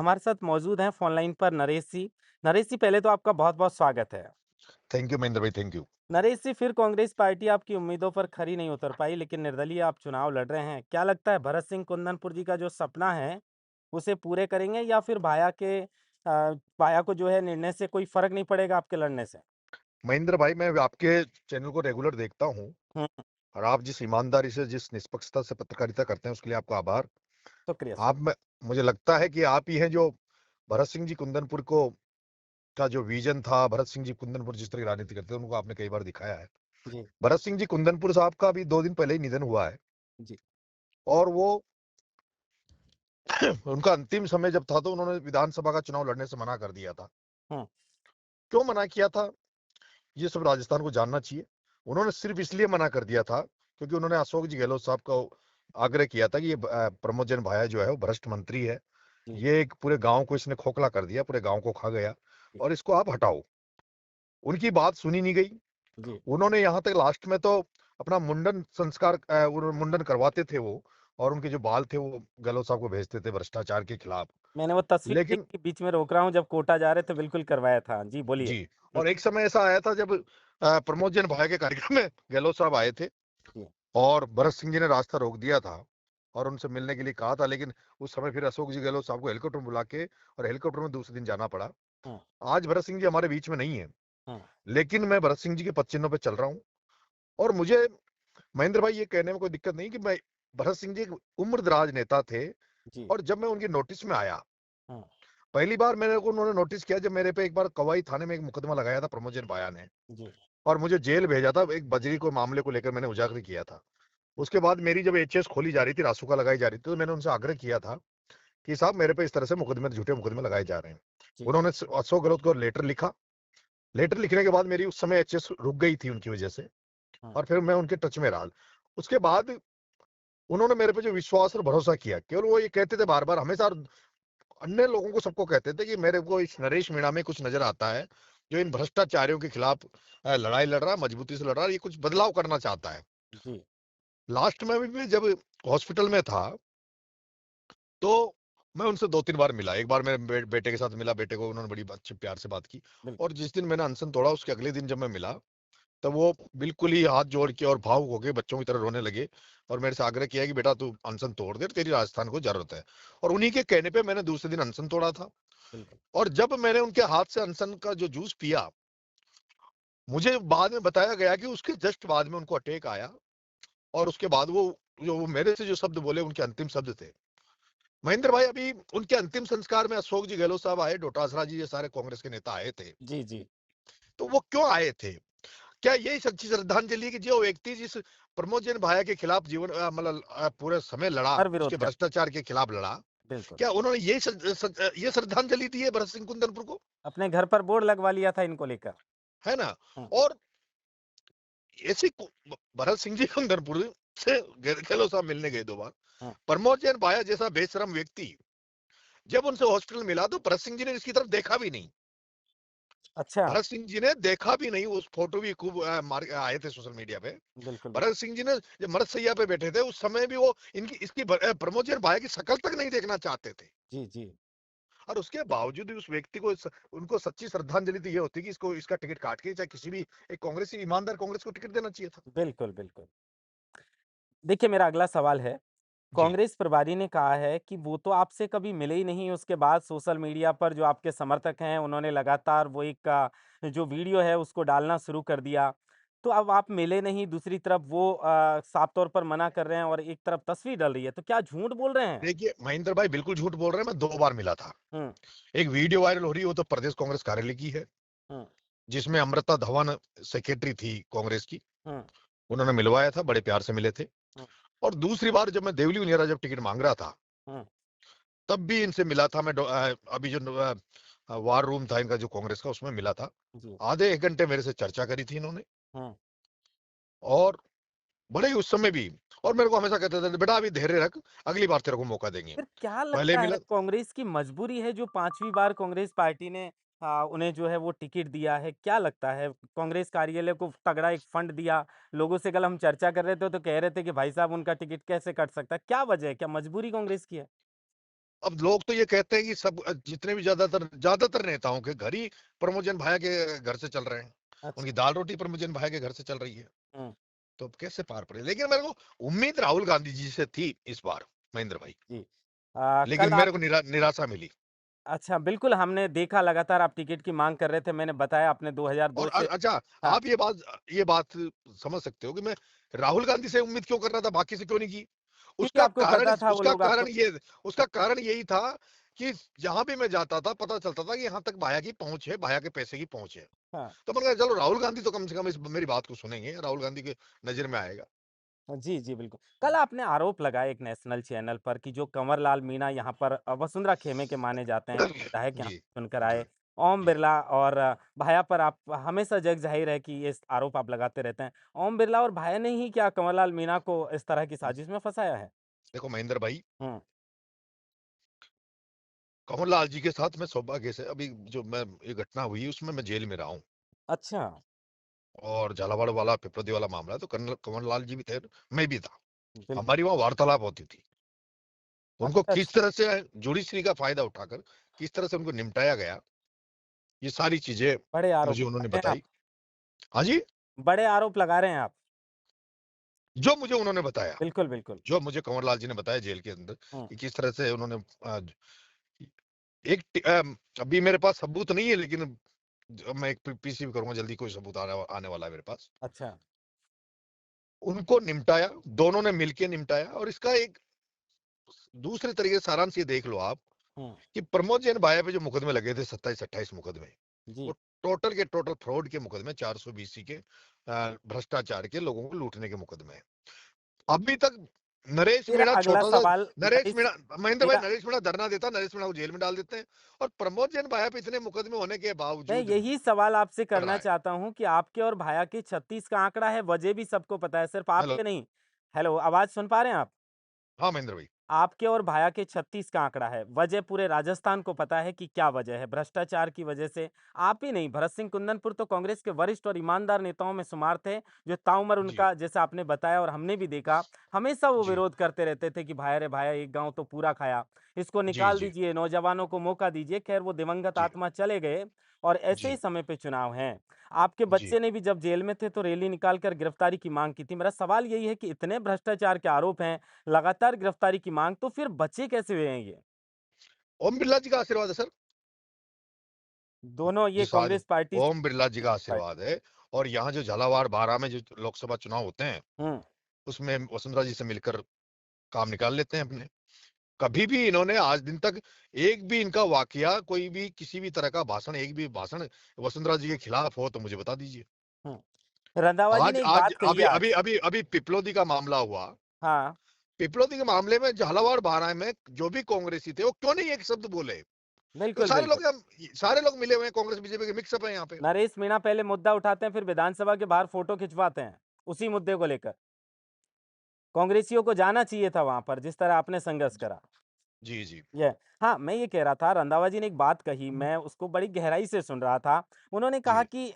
हमारे साथ मौजूद हैं फ़ोन लाइन पर नरेश जी। नरेश जी, पहले तो आपका बहुत-बहुत स्वागत है। थैंक यू महेंद्र भाई, थैंक यू। नरेश जी, फिर कांग्रेस पार्टी आपकी उम्मीदों पर खरी नहीं उतर पाई, लेकिन निर्दलीय आप चुनाव लड़ रहे हैं। क्या लगता है भरत सिंह कुंदनपुर जी का जो सपना है, उसे पूरे करेंगे या फिर भाया को जो है निर्णय से कोई फ़र्क नहीं पड़ेगा आपके लड़ने से? महेंद्र भाई, मैं आपके चैनल को रेगुलर देखता हूँ हुँ, और आप जिस ईमानदारी से, जिस निष्पक्षता से पत्रकारिता करते हैं, उसके लिए आपका आभार। शुक्रिया, आप शुक्रिया। में मुझे लगता है कि आप ही हैं जो भरत सिंह जी कुंदनपुर को का जो विज़न था, भरत सिंह जी कुंदनपुर जिस तरह की राजनीति करते थे, उनको आपने कई बार दिखाया है। जी, भरत सिंह जी कुंदनपुर साहब का अभी 2 दिन पहले ही निधन हुआ है जी। और वो उनका अंतिम समय जब था, तो उन्होंने विधानसभा का चुनाव लड़ने से मना कर दिया था। हुँ, क्यों मना किया था? ये सब राजस्थान को जानना चाहिए। उन्होंने सिर्फ इसलिए मना कर दिया था क्योंकि उन्होंने अशोक जी गहलोत साहब को आग्रह किया था कि ये प्रमोद जैन भाया जो है वो भ्रष्ट मंत्री है। जी, ये एक पूरे गाँव को इसने खोखला कर दिया, पूरे गाँव को खा गया जी, और इसको आप हटाओ। उनकी बात सुनी नहीं गई। जी। उन्होंने यहाँ तक लास्ट में तो अपना मुंडन संस्कार वो मुंडन करवाते थे वो, और उनके जो बाल थे वो गहलोत साहब को भेजते थे भ्रष्टाचार के खिलाफ। मैंने वो तस्वीर लेकिन देखी, बीच में रोक रहा हूँ, जब कोटा जा रहे थे बिल्कुल करवाया था। जी, बोलिए। जी, हुँ, और एक समय ऐसा आया था जब प्रमोद जैन भाया के कार्यक्रम में गहलोत साहब आए थे जी, और भरत सिंह जी ने रास्ता रोक दिया था और उनसे मिलने के लिए कहा था, लेकिन उस समय फिर अशोक जी गहलोत साहब को हेलीकॉप्टर में बुला के और हेलीकॉप्टर में दूसरे दिन जाना पड़ा। हुँ, आज भरत सिंह जी हमारे बीच में नहीं है, हुँ, लेकिन मैं भरत सिंह जी के पद चिन्हों पे चल रहा हूँ और मुझे महेंद्र भाई ये कहने में कोई दिक्कत नहीं कि मैं भरत सिंह जी एक उम्रदराज नेता थे। जी, और जब मैं उनकी नोटिस में आया, हुँ, पहली बार मेरे को उन्होंने नोटिस किया जब मेरे पे एक बार कवाई थाने में एक मुकदमा लगाया था प्रमोद जैन भाया ने जी, और मुझे जेल भेजा था। एक बजरी को मामले को लेकर मैंने उजागर किया था। उसके बाद मेरी जब एचएस खोली जा रही थी, रासुका लगाई जा रही थी, तो मैंने उनसे आग्रह किया था कि साहब मेरे पे इस तरह से मुकदमे, झूठे मुकदमे लगाए जा रहे हैं। जी, उन्होंने अशोक गहलोत को लेटर लिखा। लेटर लिखने के बाद मेरी उस समय एचएस रुक गई थी उनकी वजह से हुँ। और फिर मैं उनके टच में रहा। उसके बाद उन्होंने मेरे पे जो विश्वास और भरोसा किया, केवल वो ये कहते थे बार-बार हमेशा, और अन्य लोगों को सबको कहते थे कि मेरे को इस नरेश मीणा में कुछ नज़र आता है, जो इन भ्रष्टाचारियों के खिलाफ लड़ाई लड़ रहा है, मजबूती से लड़ रहा है, ये कुछ बदलाव करना चाहता है। जी, लास्ट में भी मैं जब हॉस्पिटल में था, तो मैं उनसे 2-3 बार मिला। एक बार मेरे बेटे के साथ मिला, बेटे को उन्होंने बड़ी अच्छे प्यार से बात की बिल्कुल। और जिस दिन मैंने अनशन तोड़ा, उसके अगले दिन जब मैं मिला, तब वो बिल्कुल ही हाथ जोड़ के और भावुक होके बच्चों की तरह रोने लगे और मेरे से आग्रह किया कि बेटा तू अनशन तोड़ दे, तेरी राजस्थान को ज़रूरत है। और उन्हीं के कहने पे मैंने दूसरे दिन अनशन तोड़ा था बिल्कुल। और जब मैंने उनके हाथ से अनशन का जो जूस पिया, मुझे बाद में बताया गया कि उसके जस्ट बाद में उनको अटैक आया और उसके बाद वो मेरे से जो शब्द बोले, उनके अंतिम शब्द थे। महेंद्र भाई, अभी उनके अंतिम संस्कार में अशोक जी गहलोत साहब आए, डोटासरा जी, ये सारे कांग्रेस के नेता आए थे। जी, जी। तो वो क्यों आए थे? क्या यही सच्ची श्रद्धांजलि है कि जो व्यक्ति जिस प्रमोद जैन भाया के खिलाफ मतलब पूरे समय लड़ा, हर उसके विरोध कर भ्रष्टाचार के खिलाफ लड़ा, बिल्कुल। क्या उन्होंने ये श्रद्धांजलि दी है भरत सिंह कुंदनपुर को? अपने घर पर बोर्ड लगवा लिया था इनको लेकर। है ना? हुँ, और ऐसे भरत सिंह जी कुंदनपुर से गहलोत साहब मिलने गए 2 बार। हुँ। प्रमोद जैन भाया जैसा बेशरम व्यक्ति जब उनसे हॉस्पिटल मिला, तो भरत सिंह जी ने इसकी तरफ देखा भी नहीं। अच्छा, भरत सिंह जी ने देखा भी नहीं। उस फोटो भी खूब मार आए थे सोशल मीडिया पे। बिल्कुल, बिल्कुल। भरत सिंह जी ने जब मरथसैया पे बैठे थे, उस समय भी वो इनकी इसकी प्रमोद जैन भाया की शक्ल तक नहीं देखना चाहते थे। जी, जी। और उसके देखिए बावजूद भी उस व्यक्ति को उनको सच्ची श्रद्धांजलि तो ये होती कि इसको इसका टिकट काट के चाहे किसी भी एक कांग्रेसी, ईमानदार कांग्रेस को टिकट देना चाहिए था। बिल्कुल, बिल्कुल। देखिए, मेरा अगला सवाल है, जी। कांग्रेस प्रभारी ने कहा है कि वो तो आपसे कभी मिले ही नहीं, उसके बाद सोशल मीडिया पर जो आपके समर्थक हैं, उन्होंने लगातार वो एक जो वीडियो है उसको डालना शुरू कर दिया। तो अब आप मिले नहीं, दूसरी तरफ वो साफ तौर पर मना कर रहे हैं और एक तरफ तस्वीर डल रही है, तो क्या झूठ बोल रहे हैं? देखिए महेंद्र भाई बिल्कुल झूठ बोल रहे हैं। मैं 2 बार मिला था। हुँ, एक वीडियो वायरल हो रही है, वो तो प्रदेश कांग्रेस कार्यालय की है, हुँ, जिसमें अमृता धवन सेक्रेटरी थी कांग्रेस की। हुँ, उन्होंने मिलवाया था, बड़े प्यार से मिले थे। हुँ, और दूसरी बार जब मैं देवली उनियारा जब टिकट मांग रहा था, हुँ, तब भी इनसे मिला था। अभी जो वार रूम था इनका जो कांग्रेस का, उसमें मिला था। जी, आधे 1 घंटे मेरे से चर्चा करी थी इन्होंने हुँ। और बड़े ही उस समय भी, और मेरे को हमेशा कहते थे बेटा अभी धैर्य रख, अगली बार तेरे को मौका देंगे। फिर क्या पहले लगता है मिला। कांग्रेस की मजबूरी है जो 5वीं बार कांग्रेस पार्टी ने उन्हें जो है वो टिकट दिया है? क्या लगता है कांग्रेस कार्यालय को तगड़ा एक फंड दिया, लोगों से कल हम चर्चा कर रहे थे तो कह रहे थे कि भाई साहब उनका टिकट कैसे कट सकता है? क्या वजह है? क्या मजबूरी कांग्रेस की है? अब लोग तो ये कहते हैं कि सब जितने भी ज्यादातर नेताओं के घर ही प्रमोद भाया के घर से चल रहे हैं। उनकी अच्छा। दाल रोटी प्रमोद भाया के घर से चल रही है। हुँ, तो अब कैसे पार पड़े? लेकिन मेरे को उम्मीद राहुल गांधी जी से थी इस बार, महेंद्र भाई। जी। लेकिन कल मेरे आप को निराशा मिली। अच्छा, बिल्कुल हमने देखा लगातार आप टिकट की माँग कर रहे थे, मैंने बताया आपने 2002 और से अच्छा, हाँ, आप ये बात समझ सकते हो कि मैं राहुल गांधी से उम्मीद क्यों कर रहा था, बाकी से क्यों नहीं की? क्योंकि उसका आपको कारण पता था वो उसका लोग कारण आपको ये उसका कारण यही था कि जहां भी मैं जाता था पता चलता था कि यहाँ तक भाया की पहुंच है, भाया के पैसे की पहुंच है। हाँ। तो मैंने कहा चलो राहुल गांधी तो कम से कम इस मेरी बात को सुनेंगे, राहुल गांधी के नजर में आएगा। जी, जी, बिल्कुल। कल आपने आरोप लगाया एक नेशनल चैनल पर कि जो कंवरलाल मीणा यहाँ पर वसुंधरा खेमे के माने जाते हैं, विधायक यहाँ जी, चुनकर जी, आए। ओम जी। बिरला और भाया पर आप हमेशा जग ज़ाहिर है कि ये आरोप आप लगाते रहते हैं। ओम बिरला और भाया ने ही क्या कंवरलाल मीणा को इस तरह की साजिश में फँसाया है? देखो महेंद्र भाई, हुँ, कमल लाल जी के साथ मैं सौभाग्य से अभी जो मैं ये घटना हुई उसमें मैं जेल में रहा हूँ। अच्छा, और झालावाड़ वाला पिपरदी वाला मामला है, तो कमल लाल जी भी थे, मैं भी था। बिल्कुल। हमारी वहाँ वार्तालाप होती थी। उनको अच्छा, किस अच्छा। तरह से जुडिशरी का फायदा उठाकर किस तरह से उनको निपटाया गया, ये सारी चीजें बड़े आरोप मुझे लगा उन्होंने रहे हैं आप। बताई। हाँ जी, बड़े आरोप लगा रहे हैं आप। जो मुझे उन्होंने बताया, बिल्कुल, बिल्कुल। जो मुझे कंवर लाल जी ने बताया जेल के अंदर, हुँ, कि किस तरह से उन्होंने अभी मेरे पास सबूत नहीं है, लेकिन मैं एक पीसी भी करूंगा जल्दी, कोई सबूत आने वाला है मेरे पास। अच्छा। उनको निपटाया, दोनों ने मिलकर निपटाया। और इसका एक दूसरे तरीके से सारांश ये देख लो आप, हुँ, कि प्रमोद जैन भाया पे जो मुकदमे लगे थे, 27-28 मुकदमे, जी। वो टोटल के टोटल फ्रॉड के मुकदमे, 420 के भ्रष्टाचार के, लोगों को लूटने के मुकदमे हैं। अभी तक नरेश मेरा मीणा अगला छोटा सा, सवाल नरेश नरेश मीणा, महेंद्र भाई, मेरा नरेश मीणा धरना देता, नरेश मीणा को जेल में डाल देते हैं। और प्रमोद जैन भाया पे इतने मुकदमे होने के मैं बावजूद यही सवाल आपसे चल करना रहा है। चाहता हूँ कि आपके और भाया के 36 का आंकड़ा है, वजह भी सबको पता है, सिर्फ हेलो। आपके नहीं। हेलो, आवाज़ सुन पा रहे हैं आप? हाँ महेंद्र भाई। आपके और भाया के 36 का आंकड़ा है, वजह पूरे राजस्थान को पता है कि क्या वजह है, भ्रष्टाचार की वजह से। आप ही नहीं, भरत सिंह कुंदनपुर तो कांग्रेस के वरिष्ठ और ईमानदार नेताओं में शुमार थे, जो ताउम्र जी, उनका जैसा आपने बताया और हमने भी देखा, हमेशा वो जी, विरोध करते रहते थे कि भाया रे भाया, एक गाँव तो पूरा खाया, इसको जी, निकाल जी, दीजिए, नौजवानों को मौका दीजिए। खैर वो दिवंगत जी, आत्मा चले गए और ऐसे ही जी, समय पे चुनाव हैं। आपके जी। बच्चे ने भी जब जेल में थे तो रैली निकाल कर गिरफ्तारी की मांग की थी। मेरा सवाल यही है कि इतने भ्रष्टाचार के आरोप हैं, लगातार गिरफ्तारी की मांग, तो फिर बचे कैसे हुए हैं ये? ओम बिरला जी का आशीर्वाद है सर। दोनों ये जिस आज कांग्रेस पार्टी से ओम बिरला जी का पार्टी आशीर्वाद है। और यहाँ जो झालावाड़ बारह में जो लोकसभा चुनाव होते हैं, हुँ, उसमें वसुंधरा जी से मिलकर काम निकाल लेते हैं अपने। कभी भी इन्होंने आज दिन तक एक भी इनका वाकया, कोई भी किसी भी तरह का भाषण, एक भी भाषण वसुंधरा जी के खिलाफ हो तो मुझे बता दीजिए। हुँ। रंधावा जी आज ने एक आज बात कही है अभी अभी आज अभी अभी पिपलोदी का मामला हुआ। हाँ, पिपलोदी के मामले में झालावाड़ बारह में जो भी कांग्रेसी थे, वो क्यों नहीं एक शब्द बोले? तो बिल्कुल, बिल्कुल। सारे लोग मिले हुए हैं, कांग्रेस बीजेपी के मिक्सअप है यहाँ पे। नरेश मीणा पहले मुद्दा उठाते हैं, फिर विधानसभा के बाहर फ़ोटो खिंचवाते हैं, उसी मुद्दे को लेकर। कांग्रेसियों को जाना चाहिए था वहाँ पर, जिस तरह आपने संघर्ष करा। जी, जी, ये हाँ, मैं ये कह रहा था रंधावा जी ने एक बात कही, मैं उसको बड़ी गहराई से सुन रहा था। उन्होंने कहा जी, कि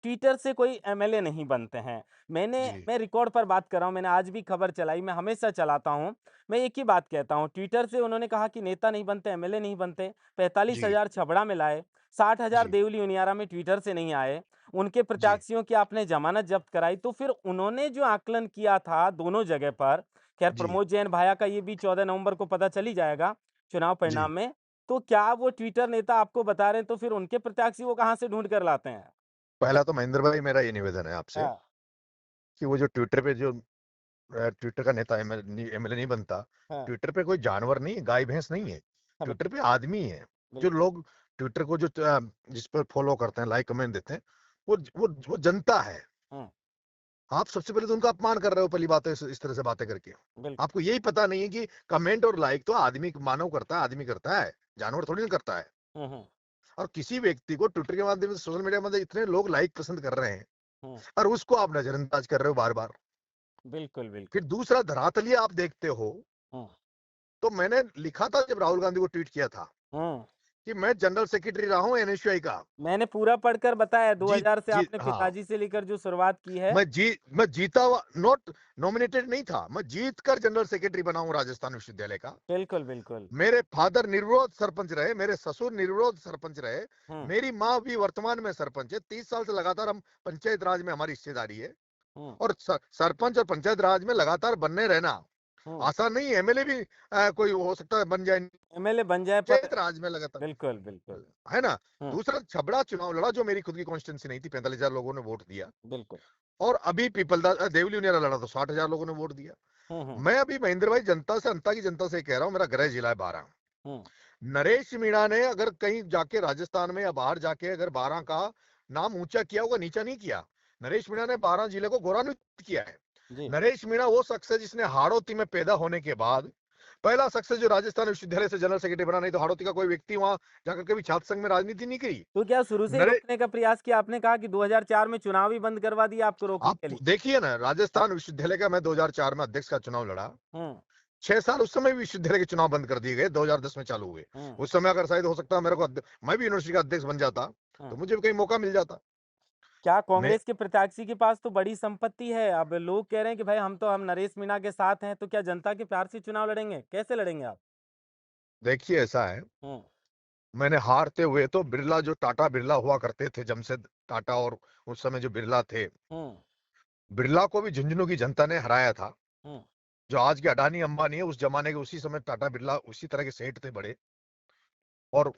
ट्विटर से कोई एमएलए नहीं बनते हैं। जी, मैं रिकॉर्ड पर बात कर रहा हूँ, मैंने आज भी खबर चलाई, मैं हमेशा चलाता हूँ। मैं एक ही बात कहता हूँ, ट्विटर से उन्होंने कहा कि नेता नहीं बनते, एमएलए नहीं बनते, जी, 45,000 छबड़ा में लाए, 60,000 जी, देवली उनियारा में ट्विटर से नहीं आए, उनके जी, प्रत्याशियों की आपने जमानत जब्त कराई, तो फिर उन्होंने जो आकलन किया था दोनों जगह पर, खैर जी, प्रमोद जैन भाया का ये भी 14 नवंबर को पता चल ही जाएगा। चुनाव जी। परिणाम में, तो क्या वो ट्विटर नेता आपको बता रहे हैं तो फिर उनके प्रत्याशी वो कहाँ से ढूँढ कर लाते हैं? पहला तो महेंद्र भाई, मेरा ये निवेदन है आपसे, हाँ, कि वो जो ट्विटर पे जो ट्विटर का नेता एमएलए नहीं बनता। हाँ, ट्विटर पे कोई जानवर नहीं है, गाय भैंस नहीं है। हाँ, ट्विटर पे आदमी है। जो बिल्कुल। लोग ट्विटर को जिस पर फॉलो करते हैं, लाइक कमेंट देते हैं, वो जनता है। हुँ, आप सबसे पहले तो उनका अपमान कर रहे हो, पहली बात है इस तरह से बातें करके। बिल्कुल। आपको यही पता नहीं है कि कमेंट और लाइक तो आदमी मानव करता है, आदमी करता है, जानवर थोड़ी ना करता है। हुँ, हुँ, और किसी व्यक्ति को ट्विटर के माध्यम से, सोशल मीडिया के माध्यम से इतने लोग लाइक पसंद कर रहे हैं, हुँ, और उसको आप नजरअंदाज कर रहे हो बार बार। बिल्कुल, फिर बिल्कुल। दूसरा धरातलीय आप देखते हो। हुँ, तो मैंने लिखा था जब राहुल गांधी को ट्वीट किया था, हुँ, कि मैं जनरल सेक्रेटरी रहा हूँ एनएसयूआई का। मैंने पूरा पढ़कर बताया, जी, 2000 से जी, आपने हाँ। पिताजी से लेकर जो शुरुआत की है। मैं जीता हुआ, नॉट नॉमिनेटेड नहीं था, मैं जीत कर जनरल सेक्रेटरी बना हूँ राजस्थान विश्वविद्यालय का। बिल्कुल, बिल्कुल। मेरे फादर निर्विरोध सरपंच रहे, मेरे ससुर निर्विरोध सरपंच रहे, हुँ, मेरी माँ भी वर्तमान में सरपंच है। 30 साल से लगातार हम पंचायत राज में हमारी हिस्सेदारी है। हुँ, और सरपंच और पंचायत राज में लगातार बनने रहना हुँ। आसान नहीं है। एमएलए भी कोई हो सकता है बन जाए एमएलए बन जाए पर पंचायत राज में लगातार, बिल्कुल, बिल्कुल। है ना। हुँ, दूसरा छबड़ा चुनाव लड़ा जो मेरी खुद की कॉन्स्टिट्यूंसी नहीं थी, 45,000 लोगों ने वोट दिया। बिल्कुल। और अभी पीपलदा देवली उनियारा लड़ा तो 60,000 लोगों ने वोट दिया। हुँ, हुँ, मैं अभी महेंद्र भाई जनता से, अंता की जनता से कह रहा हूं, मेरा गृह जिला है 12। हुँ, नरेश मीणा ने अगर कहीं जाके राजस्थान में या बाहर जाके अगर 12 का नाम ऊंचा किया होगा, नीचा नहीं किया। नरेश मीणा ने 12 जिले को गौरवान्वित किया है। जी। नरेश मीणा वो शख्स है जिसने हाड़ौती में पैदा होने के बाद पहला शख्स है जो राजस्थान विश्वविद्यालय से जनरल सेक्रेटरी बना। नहीं तो हाड़ौती का कोई व्यक्ति वहां जाकर कभी छात्र संघ में राजनीति नहीं करी। तो क्या शुरू से ही नरे रोकने का प्रयास किया? आपने कहा कि 2004 में चुनाव ही बंद करवा दिया आपको रोकने आप के लिए। देखिए ना, हाँ, राजस्थान विश्वविद्यालय का मैं 2004 में अध्यक्ष का चुनाव लड़ा। हुँ, 6 साल उस समय भी विश्वविद्यालय के चुनाव बंद कर दिए गए, 2010 में चालू हुए। हुँ, उस समय अगर शायद हो सकता है मेरे को मैं भी यूनिवर्सिटी का अध्यक्ष बन जाता, तो हुँ। मुझे भी कहीं मौका मिल जाता। क्या मैं कांग्रेस के प्रत्याशी के पास तो बड़ी संपत्ति है। अब लोग कह रहे हैं कि भाई हम नरेश मीणा के साथ हैं, तो क्या जनता के प्यार से चुनाव लड़ेंगे? कैसे लड़ेंगे आप? देखिए ऐसा है, हुँ, मैंने हारते हुए तो बिरला, जो टाटा बिरला हुआ करते थे, जमशेद टाटा, और उस समय जो बिरला थे, हुँ, बिरला को भी झुंझुनू की जनता ने हराया था। हुँ, जो आज के अडानी अंबानी है, उस जमाने के उसी समय टाटा बिरला उसी तरह के सेठ थे बड़े। और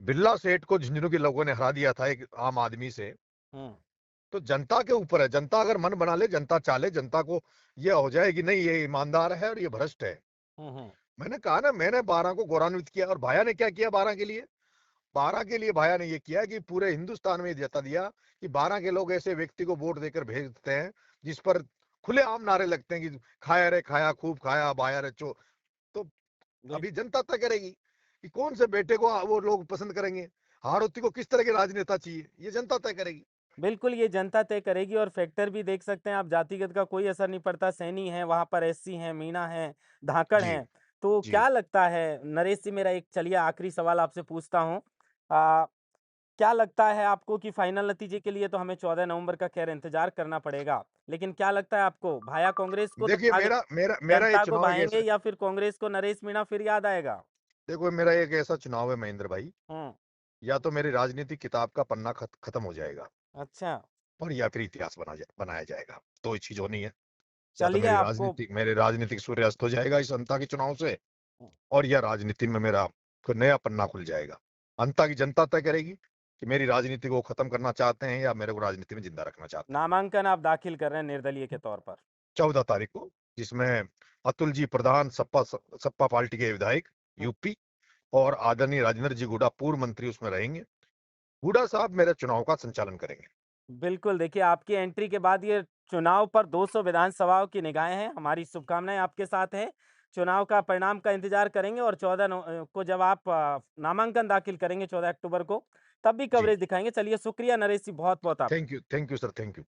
बिरला सेठ को झुंझुनू के लोगों ने हरा दिया था एक आम आदमी से। हुँ, तो जनता के ऊपर है, जनता अगर मन बना ले, जनता चाले, जनता को यह हो जाए कि नहीं ये ईमानदार है और ये भ्रष्ट है। हुँ, हुँ। मैंने कहा ना, मैंने 12 को गौरवान्वित किया। और भाया ने क्या किया 12 के लिए? 12 के लिए भाया ने ये किया कि पूरे हिंदुस्तान में ये जता दिया कि 12 के लोग ऐसे व्यक्ति को वोट देकर भेज देते हैं जिस पर खुलेआम नारे लगते हैं कि खाया रे खाया, खूब खाया, बाया रे चो। तो बिल अभी जनता तय करेगी कि कौन से बेटे को वो लोग पसंद करेंगे, हाड़ौती को किस तरह के राजनेता चाहिए, ये जनता तय करेगी। बिल्कुल, ये जनता तय करेगी और फैक्टर भी देख सकते हैं आप, जातिगत का कोई असर नहीं पड़ता। सैनी हैं, वहाँ पर एससी हैं, मीणा हैं, धाकड़ जी, हैं। तो जी। क्या लगता है नरेश जी, मेरा एक चलिए आखिरी सवाल आपसे पूछता हूँ। क्या लगता है आपको कि फाइनल नतीजे के लिए तो हमें 14 नवंबर का खैर इंतज़ार करना पड़ेगा। लेकिन क्या लगता है आपको भाया कांग्रेस को तो देखिए भाग मेरा मेरा मेरा ये जनता को चुनाव एक भाएँगे ऐसा, या फिर कांग्रेस को नरेश मीणा फिर याद आएगा? देखो मेरा एक ऐसा चुनाव है महेंद्र भाई, हुँ, या तो मेरी राजनीतिक किताब का पन्ना खत्म हो जाएगा, अच्छा। और या फिर इतिहास बनाया जाएगा। दो ही चीज होनी है। या तो चलिए आपको मेरे राजनीतिक सूर्य अस्त हो जाएगा इस अंता के चुनाव से, और या राजनीति में मेरा कोई नया पन्ना खुल जाएगा। अंता की जनता तय करेगी कि मेरी राजनीति को खत्म करना चाहते हैं या मेरे को राजनीति में जिंदा रखना चाहते हैं। नामांकन आप दाखिल कर रहे हैं निर्दलीय के तौर पर। 14 तारीख को, जिसमें अतुल जी प्रधान, सपा पार्टी के विधायक हुँ। यूपी, और आदरणीय राजेंद्र जी गुडा पूर्व मंत्री उसमें रहेंगे। हुड्डा साहब मेरे चुनाव का संचालन करेंगे। बिल्कुल, देखिए आपकी एंट्री के बाद ये चुनाव पर 200 विधानसभाओं की निगाहें हैं। हमारी शुभकामनाएँ आपके साथ हैं। चुनाव का परिणाम का इंतज़ार करेंगे और 14 को जब आप नामांकन दाखिल करेंगे 14 अक्टूबर को, तब भी जी, कवरेज दिखाएँगे। चलिए शुक्रिया नरेश जी बहुत-बहुत आपका। Thank you sir, thank you.